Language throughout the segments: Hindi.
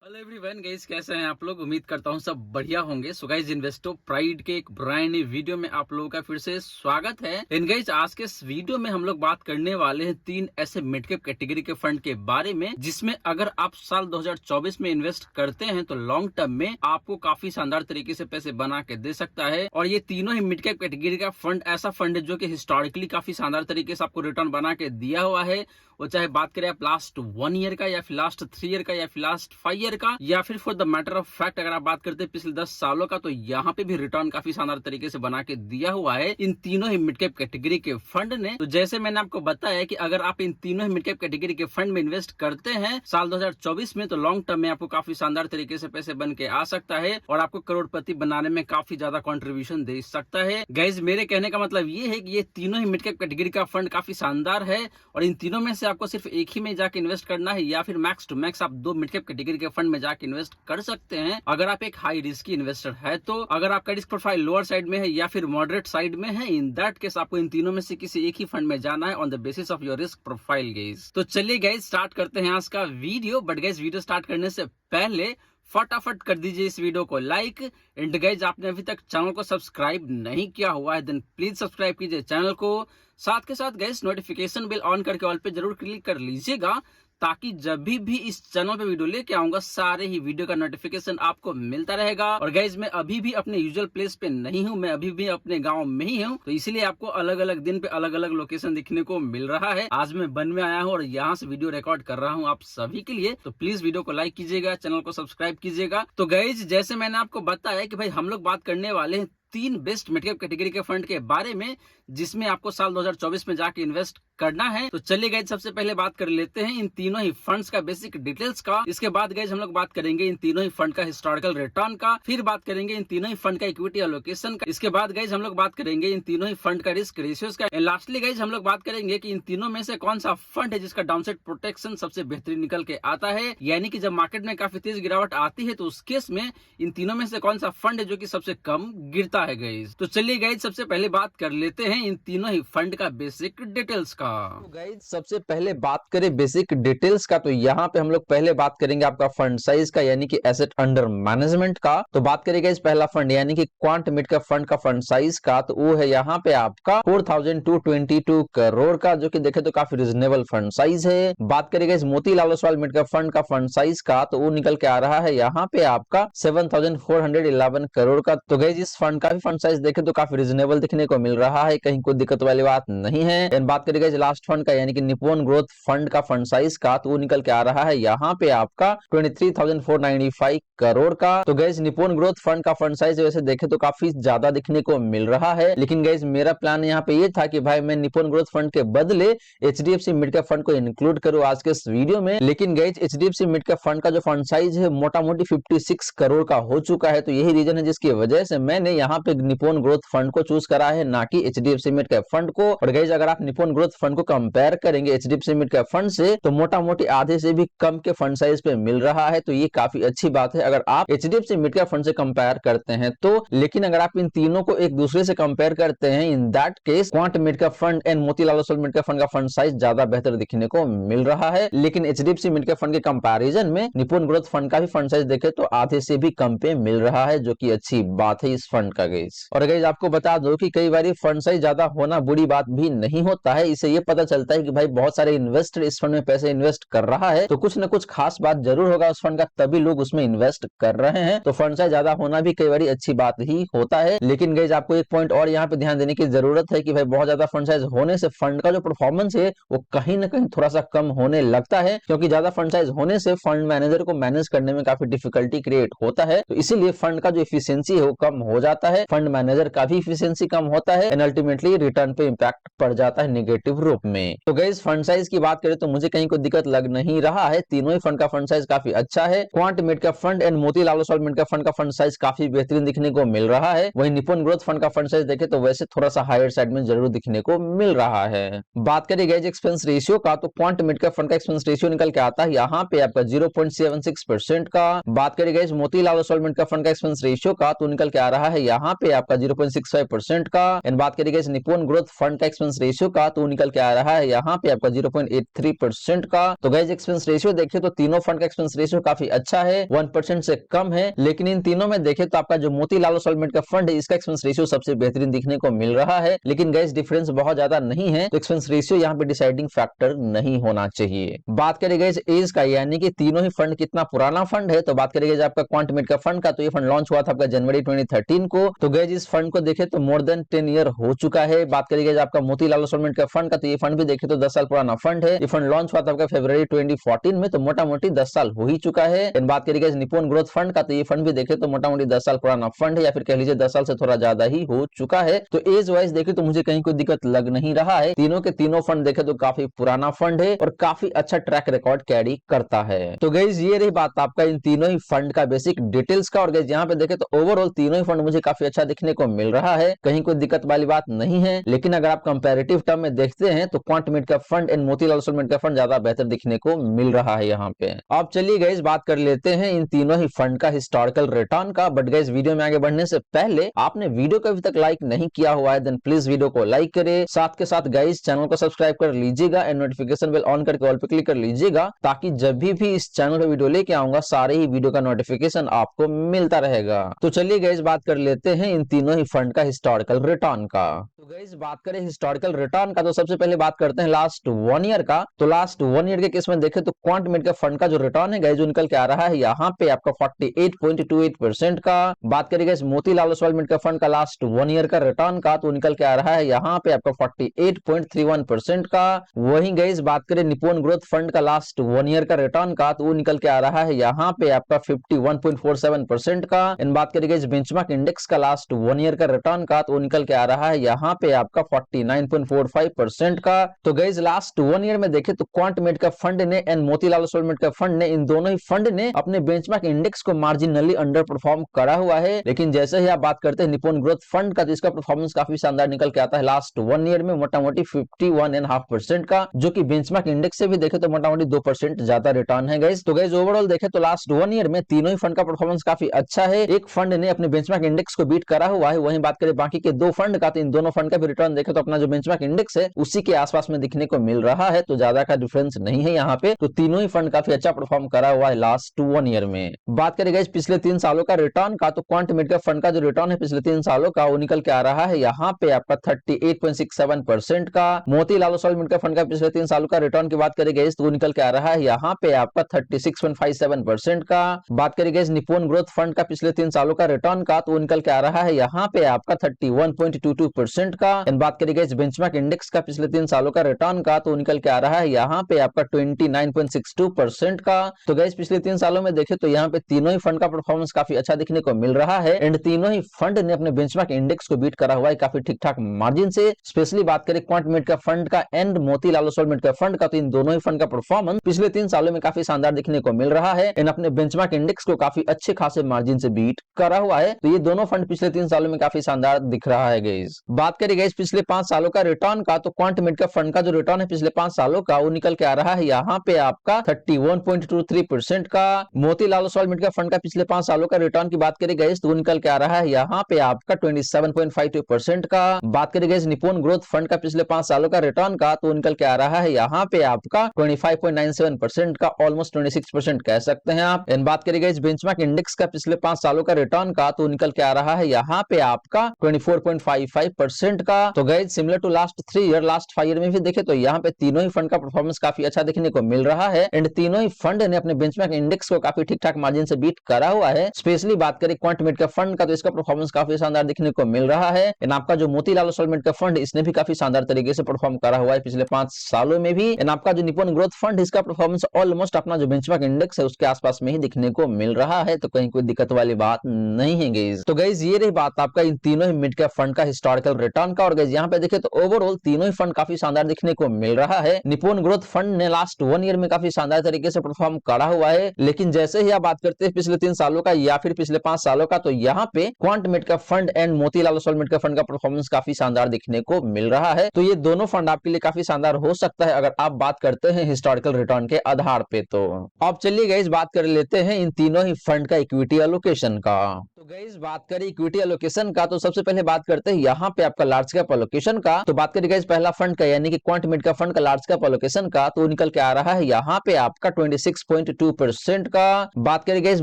हेलो एवरीवन गाइस, कैसे हैं आप लोग। उम्मीद करता हूं सब बढ़िया होंगे। सो गाइस, इन्वेस्टो प्राइड के एक ब्रांड न्यू वीडियो में आप लोगों का फिर से स्वागत है। इन गाइस, आज के इस वीडियो में हम लोग बात करने वाले हैं 3 ऐसे मिड कैप कैटेगरी के फंड के बारे में जिसमें अगर आप साल 2024 में इन्वेस्ट करते हैं तो लॉन्ग टर्म में आपको काफी शानदार तरीके से पैसे बना के दे सकता है। और ये तीनों ही मिड कैप कैटेगरी का फंड ऐसा फंड है जो कि हिस्टोरिकली काफी शानदार तरीके से आपको रिटर्न बना के दिया हुआ है। वो चाहे बात करें आप लास्ट 1 ईयर का या फिर लास्ट 3 ईयर का या फिर लास्ट 5 ईयर का या फिर for the matter of fact अगर आप बात करते हैं पिछले 10 सालों का, तो यहाँ पे भी रिटर्न काफी शानदार तरीके से बना के दिया हुआ है इन तीनों ही मिड कैप कैटेगरी के फंड ने। तो जैसे मैंने आपको बताया कि अगर आप इन तीनों ही मिड कैप कैटेगरी के फंड में इन्वेस्ट करते हैं साल 2024 में, तो लॉन्ग टर्म में आपको काफी शानदार तरीके से पैसे बन के आ सकता है और आपको करोड़पति बनाने में काफी ज्यादा कॉन्ट्रीब्यूशन दे सकता है। गाइज, मेरे कहने का मतलब ये है कि ये तीनों ही मिड कैप कैटेगरी का फंड काफी शानदार है और इन तीनों में से आपको सिर्फ एक ही में जाके इन्वेस्ट करना है या फिर मैक्स टू मैक्स आप 2 मिड कैप कैटेगरी के फंड में जाके इन्वेस्ट कर सकते हैं अगर आप एक हाई रिस्की इन्वेस्टर है। तो अगर आपका रिस्क प्रोफाइल लोअर साइड में है या फिर मॉडरेट साइड में है, इन दैट केस आपको इन तीनों में से किसी एक ही फंड में जाना है on the basis of your risk profile. Guys, तो चलिए गाइज स्टार्ट करते हैं आज का video. But guys, video start करने से पहले फटाफट कर दीजिए इस वीडियो को लाइक। एंड गाइज, आपने अभी तक चैनल को सब्सक्राइब नहीं किया हुआ है देन प्लीज सब्सक्राइब कीजिए चैनल को। साथ के साथ गाइज नोटिफिकेशन बिल ऑन करके ऑल पे जरूर क्लिक कर लीजिएगा ताकि जब भी इस चैनल पे वीडियो लेके आऊंगा सारे ही वीडियो का नोटिफिकेशन आपको मिलता रहेगा। और गाइज, मैं अभी भी अपने यूजुअल प्लेस पे नहीं हूँ, मैं अभी भी अपने गांव में ही हूँ, तो इसीलिए आपको अलग अलग दिन पे अलग अलग लोकेशन दिखने को मिल रहा है। आज मैं वन में आया हूँ और यहाँ से वीडियो रिकॉर्ड कर रहा हूँ आप सभी के लिए। तो प्लीज वीडियो को लाइक कीजिएगा, चैनल को सब्सक्राइब कीजिएगा। तो गाइज, जैसे मैंने आपको बताया कि भाई हम लोग बात करने वाले हैं 3 बेस्ट मिड कैप कैटेगरी के फंड के बारे में जिसमें आपको साल 2024 में जाके इन्वेस्ट करना है। तो चलिए गाइज, सबसे पहले बात कर लेते हैं इन तीनों ही फंड्स का बेसिक डिटेल्स का। इसके बाद गाइज हम लोग बात करेंगे इन तीनों ही फंड का हिस्टोरिकल रिटर्न का। फिर बात करेंगे इन तीनों ही फंड का इक्विटी एलोकेशन का। इसके बाद गाइज हम लोग बात करेंगे इन तीनों ही फंड का रिस्क रेशियोज का। लास्टली गाइज हम लोग बात करेंगे कि इन तीनों में से कौन सा फंड है जिसका डाउनसाइड प्रोटेक्शन सबसे बेहतरीन निकल के आता है। यानी कि जब मार्केट में काफी तेज गिरावट आती है तो उस केस में इन तीनों में से कौन सा फंड है जो कि सबसे कम गिरता है। गाइज, तो चलिए गाइज सबसे पहले बात कर लेते हैं इन तीनों ही फंड का बेसिक डिटेल्स का। तो गाइज सबसे पहले बात करें बेसिक डिटेल्स का, तो यहाँ पे हम लोग पहले बात करेंगे आपका फंड साइज का यानी कि एसेट अंडर मैनेजमेंट का। तो बात करेंगे इस पहला फंड यानी कि क्वांट मिड का फंड का फंड साइज का, तो वो है यहाँ पे आपका 4222 करोड़ का, जो कि देखे तो काफी रिजनेबल फंड साइज है। बात करेंगे इस मोतीलाल ओसवाल मिड का फंड साइज का, तो वो निकल के आ रहा है यहाँ पे आपका 7411 करोड़ का। तो गाइज इस फंड का भी फंड साइज देखे तो काफी रिजनेबल दिखने को मिल रहा है, कहीं कोई दिक्कत वाली बात नहीं है। एंड बात करेंगे लास्ट फंड का यानी कि निप्पॉन ग्रोथ फंड का फंड साइज का, तो वो निकल के आ रहा है यहाँ पे आपका 23,495 करोड़ का। तो गैस निप्पॉन ग्रोथ फंड का फंड साइज वैसे देखे तो काफी ज्यादा दिखने को मिल रहा है, लेकिन गैस मेरा प्लान यहाँ पे ये था कि भाई मैं निप्पॉन ग्रोथ फंड के बदले एचडीएफसी मिड कैप फंड को इंक्लूड करूँ आज के इस वीडियो में। लेकिन gas HDFC mid cap fund का जो फंड साइज है मोटा मोटी 56 करोड़ का हो चुका है, तो यही रीजन है जिसकी वजह से मैंने यहाँ पे निप्पॉन ग्रोथ फंड को चूज करा है ना कि एचडीएफसी मिड कैप फंड को। और गाइस अगर आप निप्पॉन ग्रोथ फंड को कंपेयर करेंगे एचडीएफसी मिड कैप फंड से, तो मोटा मोटी आधे से भी कम के फंड साइज पे मिल रहा है, तो ये काफी अच्छी बात है अगर आप एचडीएफसी मिड कैप फंड से कंपेयर करते हैं तो। लेकिन अगर आप इन तीनों को एक दूसरे से कंपेयर करते हैं, in that case quant mid cap fund and Motilal Oswal mid cap fund का फंड साइज ज्यादा बेहतर दिखने को मिल रहा है। लेकिन एचडीएफसी मिड कैप फंड के कंपैरिजन में निप्पॉन ग्रोथ फंड का भी फंड साइज देखे तो आधे से भी कम पे मिल रहा है, जो कि अच्छी बात है इस फंड का। गाइस और गाइस आपको बता दो कि कई बार फंड साइज ज्यादा होना बुरी बात भी नहीं होता है, इससे ये पता चलता है कि भाई बहुत सारे इन्वेस्टर इस फंड में पैसे इन्वेस्ट कर रहा है, तो कुछ न कुछ खास बात जरूर होगा उस फंड का, तभी लोग उसमें इन्वेस्ट कर रहे हैं। तो फंड साइज ज्यादा होना भी कई बार अच्छी बात ही होता है। लेकिन गाइस आपको एक पॉइंट और यहाँ पे ध्यान देने की जरूरत है कि भाई बहुत ज्यादा फंड साइज होने से फंड का जो परफॉर्मेंस है वो कहीं ना कहीं थोड़ा सा कम होने लगता है, क्योंकि ज्यादा फंड साइज होने से फंड मैनेजर को मैनेज करने में काफी डिफिकल्टी क्रिएट होता है, तो इसीलिए फंड का जो एफिशिएंसी है वो कम हो जाता है, फंड मैनेजर का भी एफिशिएंसी कम होता है एंड अल्टीमेटली रिटर्न पे इंपैक्ट पड़ जाता है नेगेटिव रूप में। तो गाइस फंड साइज की बात करें तो मुझे कहीं कोई दिक्कत लग नहीं रहा है, तीनों ही फंड का फंड साइज काफी अच्छा है। Quant mid cap fund and Motilal Oswal mid cap fund का फंड साइज काफी बेहतरीन दिखने को मिल रहा है। वहीं निप्पॉन ग्रोथ फंड का फंड साइज देखे तो वैसे थोड़ा सा हायर साइड में जरूर दिखने को मिल रहा है। बात करें गाइस एक्सपेंस रेशियो का, तो क्वांट मिड कैप फंड का एक्सपेंस रेशियो निकल के आता है यहाँ पे आपका 0.76% का। बात करें guys Motilal Oswal mid cap fund का एक्सपेंस रेशियो का, तो निकल के आ रहा है यहाँ पे आपका 0.65% का। एंड बात करें गाइस निप्पॉन ग्रोथ फंड का एक्सपेंस रेशियो का, तो निकल के आ रहा है यहाँ पे आपका 0.83% का। तो गाइस एक्सपेंस रेशियो देखें तो तीनों फंड का एक्सपेंस रेशियो काफी अच्छा है, 1% से कम है। लेकिन इन तीनों में देखें तो आपका जो मोतीलाल ओसवाल मिंट का फंड है इसका एक्सपेंस रेशियो सबसे बेहतरीन दिखने को मिल रहा है। लेकिन गाइस डिफरेंस बहुत ज्यादा नहीं है, तो एक्सपेंस रेशियो यहाँ पे डिसाइडिंग फैक्टर नहीं होना चाहिए। बात करें गाइस एज का, यानी कि तीनों ही फंड कितना पुराना फंड है, तो बात करेंगे आपका क्वांट मिड का फंड का, तो ये फंड लॉन्च हुआ था आपका जनवरी 2013 को। तो गाइस इस फंड को देखे तो मोर देन 10 ईयर हो चुका है। बात करेंगे आपका मोतीलाल ओसवाल मिंट का फंड का, तो ये फंड भी देखे तो 10 साल पुराना फंड है। ये फंड लॉन्च हुआ था आपका फरवरी 2014 में, तो मोटा मोटी 10 साल हो ही चुका है। बात करेंगे निप्पॉन ग्रोथ फंड का, तो ये फंड भी देखे तो मोटा मोटी 10 साल पुराना फंड है, या फिर कह लीजिए 10 साल से थोड़ा ज्यादा ही हो चुका है। तो एज वाइज देखे तो मुझे कहीं कोई दिक्कत लग नहीं रहा है। तीनों के तीनों फंड देखे तो काफी पुराना फंड है और काफी अच्छा ट्रैक रिकॉर्ड कैरी करता है। तो गाइस ये रही बात आपका इन तीनों ही फंड का बेसिक डिटेल्स का। और गाइस यहाँ पे देखे तो ओवरऑल तीनों ही फंड मुझे काफी अच्छा दिखने को मिल रहा है, कहीं कोई दिक्कत वाली बात नहीं है। लेकिन अगर आप कंपैरेटिव टर्म में देखते हैं तो क्वांट मिड का fund and Motilal Oswal mint का फंड ज्यादा बेहतर दिखने को मिल रहा है यहाँ पे। अब चलिए गाइस बात कर लेते हैं इन तीनों ही फंड का हिस्टोरिकल रिटर्न का। बट गाइस वीडियो में आगे बढ़ने से पहले आपने वीडियो को अभी तक लाइक नहीं किया हुआ है, देन प्लीज वीडियो को लाइक करें। साथ के साथ गाइस चैनल को सब्सक्राइब कर लीजिएगा एंड नोटिफिकेशन बेल ऑन करके ऑल पे क्लिक कर लीजिएगा, ताकि जब भी इस चैनल पे वीडियो लेके आऊंगा सारे ही वीडियो का नोटिफिकेशन आपको मिलता रहेगा। तो चलिए गाइस बात कर लेते हैं इन तीनों ही फंड का हिस्टोरिकल रिटर्न का। तो गाइस बात करें हिस्टोरिकल रिटर्न का, तो सबसे पहले बात करते हैं लास्ट 1 ईयर का। तो लास्ट 1 ईयर के केस में देखें तो क्वांट मिड का फंड का जो रिटर्न है गाइस जो निकल के आ रहा है यहाँ पे आपका 48.28% का। बात करें गाइस मोतीलाल ओसवाल मिंट का फंड का लास्ट 1 ईयर का रिटर्न का, तो निकल के आ रहा है यहाँ पे आपका 48.31% का। वहीं गाइस बात करें निप्पॉन ग्रोथ फंड का लास्ट 1 ईयर का रिटर्न का, तो वो निकल के आ रहा है यहाँ पे आपका 51.47% का। इन बात करें गाइस बेंचमार्क इंडेक्स का लास्ट 1 ईयर का रिटर्न का, तो वो निकल के आ रहा है यहाँ पे आपका 49.45% का। तो गाइस लास्ट 1 ईयर में देखें तो क्वांट मिड का फंड ने एंड मोतीलाल ओसवाल मिंट का फंड ने, इन दोनों ही फंड ने अपने बेंचमार्क इंडेक्स को मार्जिनली अंडर परफॉर्म करा हुआ है। लेकिन जैसे ही आप बात करते हैं निप्पॉन ग्रोथ फंड का, तो इसका परफॉर्मेंस काफी शानदार निकल के आता है लास्ट 1 ईयर में मोटा मोटी 51.5% का, जो कि बेंचमार्क इंडेक्स से भी देखे तो मोटा मोटी 2% ज्यादा रिटर्न है गाइस। तो गाइस ओवरऑल देखे तो लास्ट 1 ईयर में तीनों ही फंड का परफॉर्मेंस काफी अच्छा है। एक फंड ने अपने बेंचमार्क इंडेक्स को बीट करा हुआ है, वहीं बात करें बाकी के दो फंड का, तो इन दोनों फंड का भी रिटर्न देखे तो अपना जो बेंचमार्क इंडेक्स है उसी के आसपास में दिखने को मिल रहा है, तो ज्यादा का डिफरेंस नहीं है यहाँ पे। तो तीनों ही फंड काफी अच्छा परफॉर्म करा हुआ है लास्ट 1 ईयर में। बात करें गाइस पिछले 3 सालों का रिटर्न का, तो क्वांट मिड का फंड का जो रिटर्न है पिछले 3 सालों का, वो निकल के आ रहा है यहाँ पे आपका 38.67% का। मोतीलाल ओसवाल मिंट का फंड का पिछले 3 सालों का रिटर्न की बात करें गाइस, तो वो निकल के आ रहा है यहाँ पे आपका 36.57% का। बात करें गाइस निप्पॉन ग्रोथ फंड का पिछले 3 सालों का रिटर्न का, तो वो निकल के आ रहा है यहाँ पे आपका 31.22% का। एंड बात करें गाइस बेंचमार्क इंडेक्स का पिछले 3 सालों का रिटर्न का, तो निकल के आ रहा है यहाँ पे आपका 29.62% का। तो गाइस पिछले 3 सालों में देखें तो यहाँ पे तीनों ही फंड का परफॉर्मेंस काफी अच्छा दिखने को मिल रहा है एंड तीनों ही फंड ने अपने बेंचमार्क इंडेक्स को बीट करा हुआ है काफी ठीक ठाक मार्जिन से। स्पेशली बात करें क्वांट मिड का फंड का एंड मोतीलाल ओसवाल मिंट का फंड का, तो इन दोनों ही फंड का परफॉर्मेंस पिछले 3 सालों में काफी शानदार दिखने को मिल रहा है एंड अपने बेंचमार्क इंडेक्स को काफी अच्छे खासे मार्जिन से बीट करा हुआ है। तो ये दोनों फंड पिछले 3 सालों में काफी शानदार दिख रहा है गाइस। बात करें गाइस पिछले 5 सालों का रिटर्न का, तो क्वांट मिड का फंड का जो रिटर्न है पिछले 5 सालों का, वो निकल के आ रहा है यहाँ पे आपका 31.23% का। मोतीलाल ओसवाल मिंट का फंड का पिछले 5 सालों का रिटर्न की बात करें गाइस, तो वो निकल के आ रहा है यहाँ पे आपका 27.52% का। बात करें गाइस निप्पॉन ग्रोथ फंड का पिछले 5 सालों का रिटर्न का, तो निकल के आ रहा है यहाँ पे आपका 25.97% का, ऑलमोस्ट 26% कह सकते हैं आप। एंड बात करें गाइस बेंचमार्क इंडेक्स का पिछले 5 सालों का रिटर्न का, तो निकल के आ रहा है यहाँ पे आपका 24.55% का। तो guys similar to last 3 year, last 5 year में भी देखे तो यहाँ पे तीनों ही फंड का परफॉर्मेंस काफी अच्छा देखने को मिल रहा है एंड तीनों ही फंड ने अपने बेंचमार्क इंडेक्स को काफी ठीक ठाक मार्जिन से बीट करा हुआ है। स्पेशली बात करें क्वांट मिड का फंड का, तो इसका परफॉर्मेंस काफी शानदार दिखने को मिल रहा है एंड आपका जो मोतीलाल ओसवाल मिंट का फंड इसने भी काफी शानदार तरीके से परफॉर्म करा हुआ है पिछले 5 सालों में भी। एंड आपका जो निप्पॉन ग्रोथ फंड इसका परफॉर्मेंस ऑलमोस्ट अपना जो बेंचमार्क इंडेक्स है उसके आसपास में ही दिखने को मिल रहा है, तो कहीं कोई दिक्कत वाली बात नहीं है गाइस। तो गाइस ये रही बात आपका इन तीनों ही मिड कैप फंड का हिस्टोरिकल रिटर्न का। और गाइस यहाँ पे देखे तो ओवरऑल तीनों ही फंड काफी शानदार दिखने को मिल रहा है। निप्पॉन ग्रोथ फंड ने लास्ट 1 ईयर में काफी शानदार तरीके से परफॉर्म करा हुआ है, लेकिन जैसे ही आप बात करते हैं पिछले 3 सालों का या फिर पिछले 5 सालों का, तो यहाँ पे quant mid cap fund and Motilal Oswal mid cap fund का परफॉर्मेंस काफी शानदार दिखने को मिल रहा है। तो ये दोनों फंड आपके लिए काफी शानदार हो सकता है अगर आप बात करते हैं हिस्टोरिकल रिटर्न के आधार पे। तो अब चलिए गाइस बात कर लेते हैं इन तीनों ही फंड का इक्विटी एलोकेशन का। तो गाइस बात करें इक्विटी एलोकेशन का, तो सबसे पहले बात करते हैं यहाँ पे आपका लार्ज कैप एलोकेशन का। तो बात करें गाइस पहला फंड का यानी कि क्वांट मिड का फंड का लार्ज कैप एलोकेशन का, तो निकल के आ रहा है यहाँ पे आपका 26.2% का। बात करें गाइस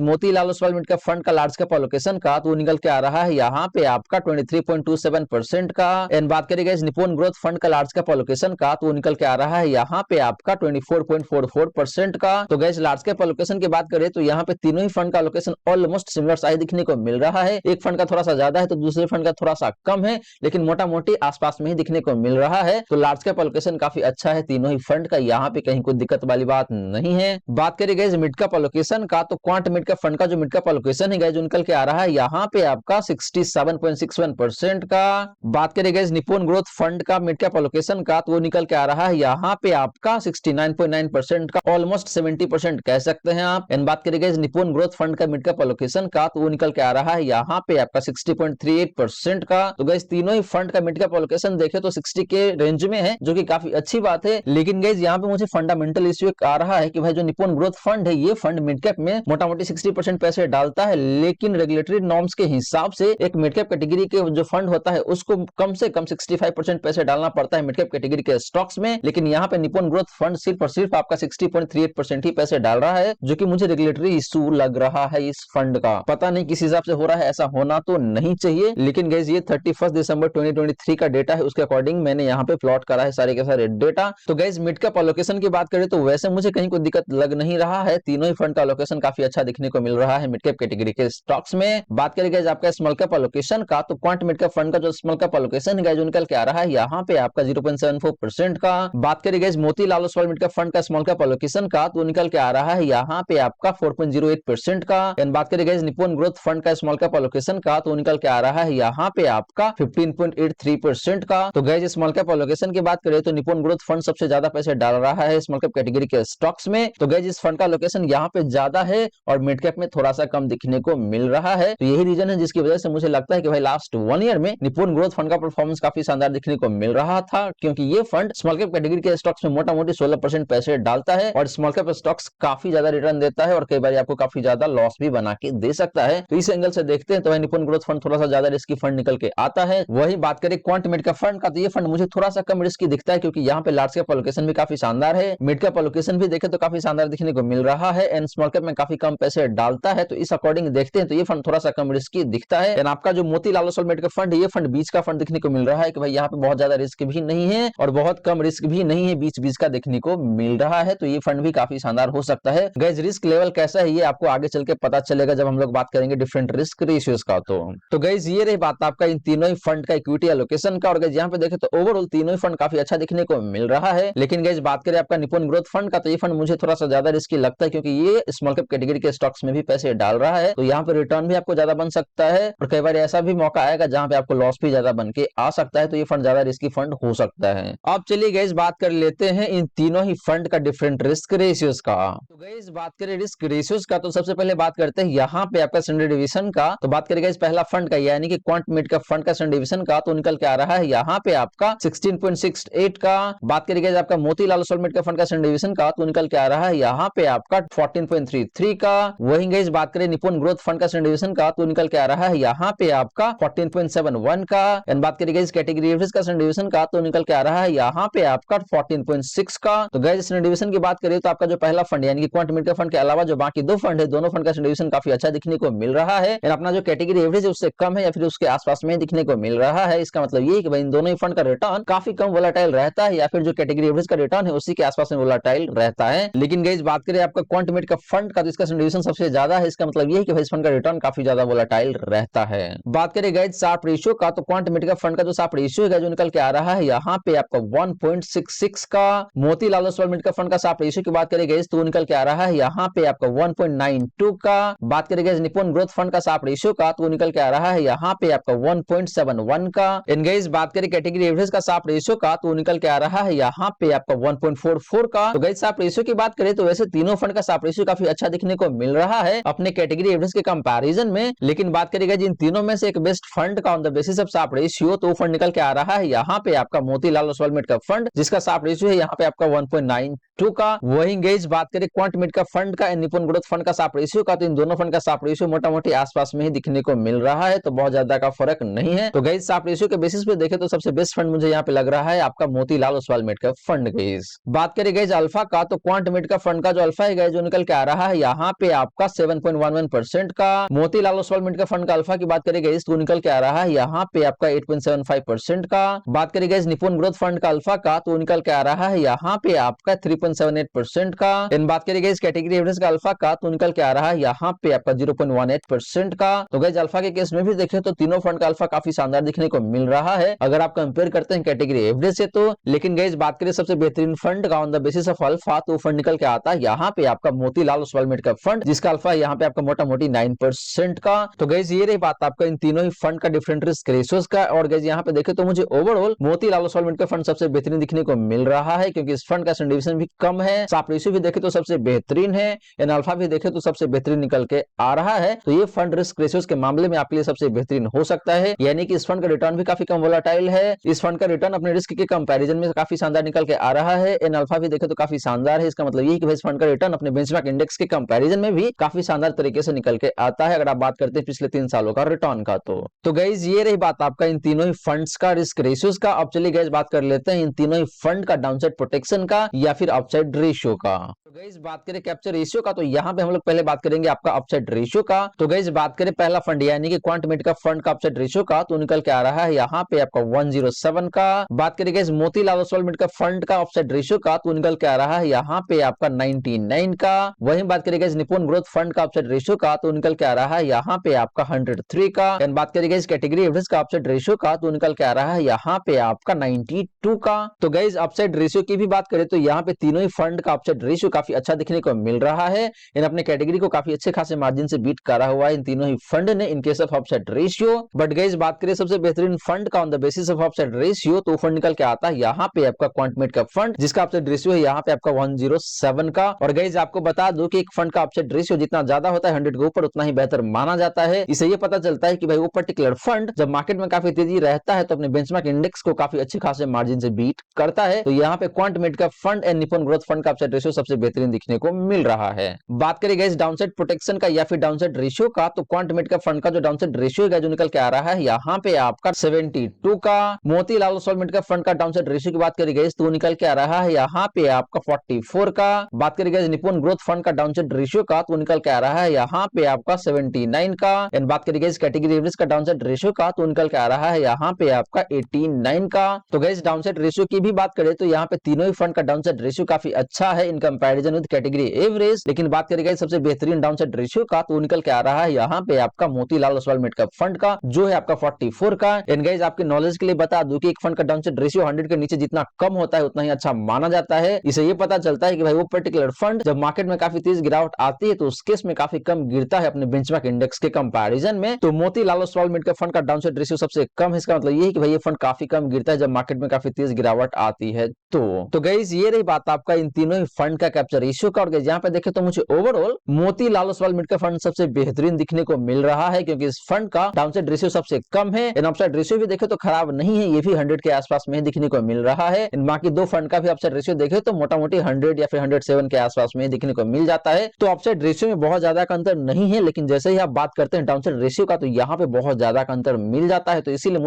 मोतीलाल ओसवाल मिड का फंड का लार्ज कैप एलोकेशन का, तो निकल के आ रहा है यहाँ पे आपका 23.27% का। एंड बात करें गाइस निप्पॉन ग्रोथ फंड का लार्ज कैप एलोकेशन का, तो निकल के आ रहा है यहाँ पे आपका 24.44% का। तो गाइस लार्ज कैप एलोकेशन की बात करें तो यहाँ पे तीनों ही फंड का एलोकेशन ऑलमोस्ट सिमिलर साइज दिखने को मिल रहा है। एक फंड का थोड़ा सा ज्यादा है तो दूसरे फंड का थोड़ा सा कम है, लेकिन मोटा मोटी आसपास में ही दिखने को मिल रहा है। तो लार्ज कैप एलोकेशन काफी अच्छा है तीनों ही फंड का, यहाँ पे कहीं कोई दिक्कत वाली बात नहीं है। बात करें गाइस मिड कैप एलोकेशन का, तो क्वांट मिड कैप फंड का जो मिड कैप एलोकेशन है गाइस निकल के आ रहा है यहाँ पे आपका 67.61% का। बात करें गाइस निप्पॉन ग्रोथ फंड का मिड कैप एलोकेशन का, तो वो निकल के आ रहा है यहाँ पे आपका 69.9% का, ऑलमोस्ट 70% कह सकते हैं आप। एंड बात करें गाइस निप्पॉन ग्रोथ फंड का मिड कैप एलोकेशन का, तो वो निकल के आ रहा है यहाँ पे आपका 60.38% का। तो गाइस तीनों ही फंड का मिड कैप एलोकेशन देखे तो 60 के रेंज में है, जो कि काफी अच्छी बात है। लेकिन गाइस यहाँ पे मुझे फंडामेंटल इश्यू आ रहा है कि भाई जो निप्पॉन ग्रोथ फंड है ये फंड मिड कैप में मोटा मोटी 60% पैसे डालता है, लेकिन रेगुलेटरी नॉर्म्स के हिसाब से एक मिड कैप कैटेगरी के जो फंड होता है उसको कम से कम 65% पैसे डालना पड़ता है मिड कैप कैटेगरी के स्टॉक्स में। लेकिन यहाँ पे निप्पॉन ग्रोथ फंड सिर्फ और सिर्फ आपका 60.38% ही पैसे डाल रहा है, जो कि मुझे रेगुलेटरी इशू लग रहा है इस फंड का। पता नहीं किस हिसाब से हो रहा है, ऐसा होना तो नहीं चाहिए। लेकिन गाइस ये 31 दिसंबर 2023 का डेटा है, उसके अकॉर्डिंग मैंने यहाँ पे प्लॉट करा है सारे के सारे डेटा। तो गाइस मिड कैप एलोकेशन की बात करें तो वैसे मुझे कहीं कोई दिक्कत लग नहीं रहा है, तीनों ही फंड का एलोकेशन काफी अच्छा दिखने को मिल रहा है मिड कैप कैटेगरी के स्टॉक्स में। बात करें गाइस आपका स्मॉल कैप एलोकेशन का, तो क्वांट मिड कैप फंड का जो स्मॉल कैप एलोकेशन है गाइस निकल के आ रहा है यहाँ पे आपका 0.74% का। बात करें guys Motilal Oswal mid cap fund का स्मॉल कैप एलोकेशन का, तो निकल के आ रहा है यहाँ पे आपका 4.08% का। एंड बात करें गाइस निप्पॉन ग्रोथ फंड का स्मॉल कैप एलोकेशन का, तो निकल के आ रहा है यहाँ पे आपका 15.83% का। तो गाइस स्मॉल कैप एलोकेशन की बात करें तो निप्पॉन ग्रोथ फंड सबसे ज्यादा पैसे डाल रहा है स्मॉल कैप कैटेगरी के स्टॉक्स में। तो गाइस इस फंड का एलोकेशन यहाँ पे ज्यादा है और मिड कैप में थोड़ा सा कम दिखने को मिल रहा है। तो यही रीजन है जिसकी वजह से मुझे लगता है कि भाई लास्ट 1 ईयर में निप्पॉन ग्रोथ फंड का परफॉर्मेंस काफी शानदार दिखने को मिल रहा था, क्योंकि ये फंड स्मॉल कैप कैटेगरी के स्टॉक्स में मोटा मोटी 16% पैसे डालता है और स्मॉल कैप स्टॉक्स काफी ज्यादा रिटर्न देता है और कई बार आपको काफी ज्यादा लॉस भी बना के दे सकता है। तो इस एंगल से देखते हैं तो निप्पॉन ग्रोथ फंड थोड़ा सा ज्यादा रिस्की फंड निकल के आता है। वही बात करें क्वांट मिड का फंड का, तो ये फंड मुझे थोड़ा सा कम रिस्की दिखता है, क्योंकि यहाँ पे लार्ज कैप एलोकेशन भी काफी शानदार है, मिड कैप एलोकेशन भी देखे तो काफी शानदार दिखने को मिल रहा है एंड स्मॉल कैप में काफी कम पैसे डालता है। तो इस अकॉर्डिंग देखते हैं तो ये फंड थोड़ा सा कम रिस्की दिखता है। एंड आपका जो मोतीलाल ओसवाल मिड का फंड है ये फंड बीच का फंड दिखने को मिल रहा है कि भाई यहाँ पे बहुत ज्यादा रिस्क भी नहीं है और बहुत कम रिस्क भी नहीं है, बीच बीच का देखने को मिल रहा है। तो ये फंड भी काफी शानदार हो सकता है। गाइस रिस्क लेवल कैसा है ये आपको आगे चल के पता चलेगा जब हम लोग बात करेंगे डिफरेंट रिस्क रेशियोज का। तो गाइस ये रही बात आपका इन तीनों ही फंड का इक्विटी एलोकेशन का। और गाइस यहाँ पे देखें तो ओवरऑल तीनों ही फंड काफी अच्छा दिखने को मिल रहा है। लेकिन गाइस बात करें आपका निप्पॉन ग्रोथ फंड का, तो ये फंड मुझे थोड़ा सा ज्यादा रिस्की लगता है, क्योंकि ये स्मॉल कैप कैटेगरी के स्टॉक्स में भी पैसे डाल रहा है। तो यहाँ पे रिटर्न भी आपको ज्यादा बन सकता है और कई बार ऐसा भी मौका आएगा जहां पे आपको लॉस भी ज्यादा बन के आ सकता है। तो ये फंड ज्यादा रिस्की फंड हो सकता है। अब चलिए गाइस बात कर लेते हैं इन तीनों ही फंड का डिफरेंट रिस्क रेशियोज का। तो गाइस बात करें रिस्क रेशियोज का, तो सबसे पहले बात करते हैं यहाँ पे आपका स्टैंडर्ड डिवीजन का। तो बात करें गाइस पहला फंड का यानी कि क्वांट मिड का फंड का स्टैंडर्ड डिवीजन का, तो निकल के आ रहा है यहाँ पे आपका 16.68 का। बात करें गाइस आपका मोतीलाल ओसवाल मिड का फंड का स्टैंडर्ड डिवीजन का, तो निकल के आ रहा है यहाँ पे आपका 14.33 का। वहीं गाइस बात करें निप्पॉन ग्रोथ फंड का स्टैंडर्ड डिवीजन का, तो निकल के आ रहा है यहाँ पे आपका 14.71 का। एंड बात करें गाइस कैटेगरी एवरेज का स्टैंडर्ड डिवीजन का, तो निकल के आ रहा है यहाँ पे आपका 14.6 का। तो गाइस स्टैंडर्ड डिवीजन की बात करें तो आपका जो पहला फंड यानी कि क्वांट मिड का फंड के अलावा जो बाकी दो फंड है दोनों फंड का स्टैंडर्ड डिवीजन काफी अच्छा दिखने को मिल रहा है। एंड अपना जो कैटेगरी एवरेज है उससे कम है या फिर उसके आसपास में दिखने को मिल रहा है। इसका मतलब ये है कि भाई इन दोनों ही फंड का रिटर्न काफी कम वोलेटाइल रहता है या फिर जो कैटेगरी एवरेज का रिटर्न है उसी के आसपास में वोलेटाइल रहता है। लेकिन गाइस बात करें आपका क्वांट मिड का फंड का, तो इसका स्टैंडर्ड डिवीजन सबसे ज्यादा है। इसका मतलब ये है कि भाई इस फंड का रिटर्न काफी ज्यादा वोलेटाइल रहता है। बात करें गाइस शार्प रेशियो का, तो क्वांट मिड का फंड का जो शार्प रेशियो है जो निकल के आ रहा है यहाँ पे आपका 1.66 का। मोतीलाल ओसवाल मिड का फंड का शार्प रेशियो की बात करें गाइस तो निकल के आ रहा है यहाँ पे आपका 1.92 का। बात करें गाइस निप्पॉन ग्रोथ फंड का शार्प रेशियो का, तो निकल के आ रहा है यहाँ पे आपका 1.71 का। इन गाइस बात करें कैटेगरी एवरेज का शार्प रेशियो का, तो निकल के आ रहा है यहाँ पे आपका 1.44 का। तो गाइस शार्प रेशियो की बात करें तो वैसे तीनों फंड का शार्प रेशियो काफी अच्छा दिखने को मिल रहा है अपने कैटेगरी एवरेज के कंपैरिजन में। लेकिन बात करेगा जिन तीनों में से एक बेस्ट फंड का on the basis of Sharpe ratio, तो फंड निकल के आ रहा है यहाँ पे आपका मोतीलाल ओसवाल मिड का फंड, जिसका शार्प रेशियो है यहाँ पे आपका 1.92 का। वहीं गाइस बात करें क्वांट मिड का फंड का निप्पॉन ग्रोथ फंड का शार्प रेशियो का, तो इन दोनों फंड का शार्प रेशियो मोटा मोटी आसपास में ही दिखने को मिल रहा है, तो बहुत ज्यादा का फर्क नहीं है। तो गाइस आप रेशियो के बेसिस पे देखें तो सबसे बेस्ट फंड मुझे यहाँ पे लग रहा है आपका Motilal Oswal mid cap fund. Guys बात करें गाइस अल्फा का, तो क्वांट मिड कैप फंड का जो अल्फा है गाइस जो निकल के आ रहा है यहाँ पे आपका 7.11% का। Motilal Oswal mid cap fund का अल्फा की बात करें गाइस तो निकल के आ रहा है यहाँ पे आपका 8.75% का। बात करें गाइस निपुण ग्रोथ फंड का अल्फा का, तो निकल के आ रहा है यहाँ पे आपका 3.78% का। इन बात करें गाइस कैटेगरी एवरेज का अल्फा का, तो निकल के आ रहा है यहाँ पे आपका 0.18% का। तो गाइस अल्फा के केस में भी देखें तो तीनों फंड का अल्फा काफी शानदार दिखने को मिल रहा है अगर आप कंपेयर करते हैं कैटेगरी एवरेज से तो। लेकिन गाइस बात करें सबसे बेहतरीन फंड का on the basis of alpha, तो फंड निकल के आता है यहाँ पे आपका Motilal Oswal mid cap fund, जिसका अल्फा यहाँ पे आपका मोटा मोटी 9% का। तो गाइस ये रही बात आपका इन तीनों ही फंड का डिफरेंट रिस्क रेशियोज का। और गाइस यहाँ पे देखें तो मुझे overall Motilal Oswal mid cap fund सबसे बेहतरीन दिखने को मिल रहा है क्योंकि इस फंड का डिविजन भी कम है, साफ रेशियो भी देखे तो सबसे बेहतरीन है, एन अल्फा भी देखे तो सबसे बेहतरीन निकल के आ रहा है। तो ये फंड रिस्क रेशियोज के मामले में आपके लिए सबसे बेहतरीन हो सकता है, यानी कि इस फंड का रिटर्न भी काफी कम वोलेटाइल है। इस फंड का रिटर्न अपने रिस्क के कंपैरिजन में काफी शानदार निकल के आ रहा है। एन अल्फा भी देखे तो काफी शानदार है। इसका मतलब ये कि इस फंड का रिटर्न अपने बेंचमार्क इंडेक्स के कंपैरिजन में भी काफी शानदार तरीके से निकल के आता है अगर आप बात करते हैं पिछले 3 सालों का रिटर्न का। तो गाइज ये रही बात आपका इन तीनों ही फंड्स का रिस्क रेशियोज का। अब चलिए गाइज बात कर लेते हैं इन तीनों ही फंड का डाउनसाइड प्रोटेक्शन का या फिर अपसाइड रेशियो का। तो गाइज बात करें कैप्चर रेशियो का, तो यहाँ पे हम लोग पहले बात करेंगे आपका अपसाइड रेशियो का। तो गाइज बात करें पहला फंड यानी कि क्वांट मिड का फंड का अपसाइड रेशियो का, तो निकल के आ रहा है यहाँ पे आपका 107 का। बात करें गाइज मोतीलाल ओसवाल मिड का फंड का अपसाइड रेशियो का, तो निकल के आ रहा है यहाँ पे आपका 99 का। वहीं बात करें गाइज निपुण ग्रोथ फंड का अपसाइड रेशियो का, तो निकल के आ रहा है यहाँ पे आपका 103 का। एंड बात करें गाइज कैटेगरी एवरेज का अपसाइड रेशियो का, तो निकल के आ रहा है यहाँ पे आपका 92 का। तो गाइज अपसाइड रेशियो की भी बात करें तो यहाँ पे तीनों ही फंड का अपसाइड रेशियो काफी अच्छा दिखने को मिल रहा है। इन अपने कैटेगरी को काफी अच्छे खासे मार्जिन से बीट करा हुआ है इन तीनों ही फंड ने in case of upside ratio. But guys बात करें सबसे बेहतरीन फंड का on the basis of upside ratio, तो फंड निकल के आता है यहाँ पे आपका क्वांट मिड का फंड, जिसका अपसाइड रेशियो है यहाँ पे आपका 107 का। और गाइज आपको बता दूं कि एक फंड का अपसाइड रेशियो जितना ज्यादा होता है 100 के ऊपर उतना ही बेहतर माना जाता है। इससे ये पता चलता है कि भाई वो पर्टिकुलर फंड जब मार्केट में काफी तेजी रहता है तो अपने बेंचमार्क इंडेक्स को काफी अच्छे खासे मार्जिन से बीट करता है। तो यहाँ पे क्वांट मिड का फंड एंड निपुण ग्रोथ फंड का अपसाइड रेशियो सबसे बेहतरीन दिखने को मिल रहा है। बात करें गाइस डाउनसाइड प्रोटेक्शन का या फिर डाउनसाइड रेशियो का, तो क्वांट मिड का फंड का जो डाउनसाइड रेशियो है जो निकल के आ रहा है यहाँ पे आपका 72 का। मोतीलाल ओसवाल मिड का फंड का डाउनसाइड रेशियो की बात करें गाइस तो निकल के आ रहा है यहाँ पे आपका 44 का। बात करें गाइस निपुण ग्रोथ फंड का डाउनसाइड रेशियो का, तो निकल के आ रहा है यहाँ पे आपका 79 का। एंड बात करें गाइस कैटेगरी एवरेज का डाउनसाइड रेशियो का, तो निकल के आ रहा है यहाँ पे आपका 89 का। तो गाइस डाउनसाइड रेशियो की भी बात करें तो यहाँ पे तीनों ही फंड का डाउनसाइड रेशियो काफी अच्छा है in comparison with category average. लेकिन बात करें गाइस सबसे बेहतरीन डाउनसाइड रेशियो का, तो निकल के आ रहा है यहाँ पे आपका Motilal Oswal mid cap fund का जो है आपका 44 का। एंड गाइस आपके नॉलेज के लिए बता दूं कि एक फंड का डाउनसाइड रेशियो 100 के नीचे जितना कम होता है उतना ही अच्छा माना जाता है। इसे ये पता चलता है कि भाई वो पर्टिकुलर फंड जब मार्केट में काफी तेज गिरावट आती है तो उस केस में काफी कम गिरता है अपने बेंचमार्क इंडेक्स के कंपैरिजन में। तो Motilal Oswal mid cap fund का डाउनसाइड रेशियो सबसे कम है, इसका मतलब ये है कि भाई ये फंड काफी कम गिरता है जब मार्केट में काफी तेज गिरावट आती है। तो गाइस ये रही बात आपका इन तीनों ही फंड का कैप्चर रेशियो का। और गाइस यहाँ पे देखे तो मुझे overall Motilal Oswal mid cap fund सबसे बेहतरीन दिखने को मिल रहा है क्योंकि इस फंड का डाउनसाइड रेशियो सबसे कम है। इन अपसाइड रेशियो भी देखे तो खराब नहीं है, ये भी 100 के आसपास में दिखने को मिल रहा है। इन बाकी दो फंड का भी अपसाइड रेशियो देखे तो मोटा मोटी 100 या फिर 107 के आसपास में दिखने को मिल जाता है। तो अपसाइड रेशियो में बहुत ज्यादा का अंतर नहीं है, लेकिन जैसे ही आप बात करते हैं डाउनसाइड रेशियो का तो यहाँ पे बहुत ज्यादा का अंतर मिल जाता है। तो इसीलिए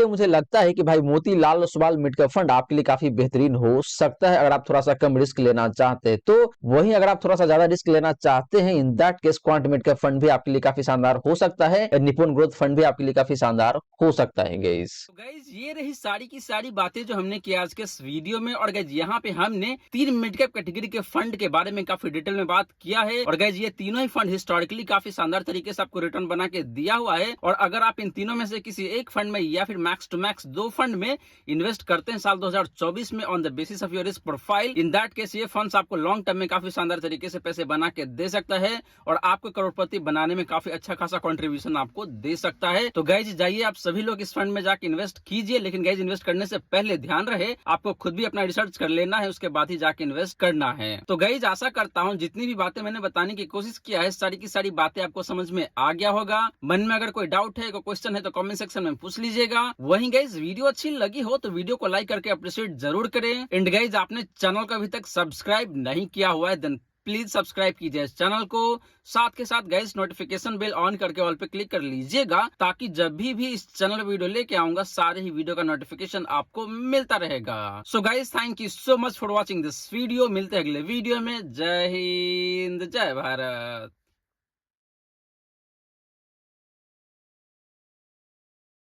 मुझे लगता है कि भाई Motilal Oswal mid cap fund आपके लिए काफी बेहतरीन हो सकता है अगर आप थोड़ा सा कम रिस्क लेना चाहते हैं। तो वहीं अगर आप थोड़ा सा ज्यादा रिस्क लेना चाहते हैं in that case quant mid cap fund भी आपके लिए काफी शानदार हो सकता है। निपुण ग्रोथ फंड भी आपके लिए काफी शानदार हो सकता है गाइस। तो गाइज ये रही सारी की सारी बातें जो हमने की आज के इस वीडियो में। और गाइज यहाँ पे हमने 3 मिड कैप कैटेगरी के फंड के बारे में काफी डिटेल में बात किया है। और गाइज ये तीनों ही फंड हिस्टोरिकली काफी शानदार तरीके से आपको रिटर्न बना के दिया हुआ है। और अगर आप इन तीनों में से किसी एक फंड में या फिर मैक्स टू मैक्स 2 फंड में इन्वेस्ट करते हैं साल 2024 में on the basis of your risk profile, in that case ये फंड्स आपको लॉन्ग टर्म में काफी शानदार तरीके से पैसे बना के दे सकता है और आपको करोड़पति बनाने में काफी अच्छा खासा कंट्रीब्यूशन आपको दे सकता है। तो गाइज जाइए आप सभी लोग इस फंड में जाके इन्वेस्ट कीजिए, लेकिन गाइज इन्वेस्ट करने से पहले ध्यान रहे आपको खुद भी अपना रिसर्च कर लेना है, उसके बाद ही जाके इन्वेस्ट करना है। तो गाइज आशा करता हूँ जितनी भी बातें मैंने बताने की कोशिश किया है सारी की सारी बातें आपको समझ में आ गया होगा। मन में अगर कोई डाउट है, कोई क्वेश्चन है तो कमेंट सेक्शन में पूछ लीजिएगा। वहीं गाइज वीडियो अच्छी लगी हो तो वीडियो को लाइक करके अप्रिशिएट जरूर करें। एंड गाइज आपने चैनल को अभी तक सब्सक्राइब नहीं किया हुआ है देन प्लीज सब्सक्राइब कीजिए इस चैनल को। साथ के साथ गाइस नोटिफिकेशन बेल ऑन करके ऑल पे क्लिक कर लीजिएगा, ताकि जब भी इस चैनल पे वीडियो लेके आऊंगा सारे ही वीडियो का नोटिफिकेशन आपको मिलता रहेगा। So guys thank you so much for watching this video. मिलते हैं अगले वीडियो में। जय हिंद, जय भारत।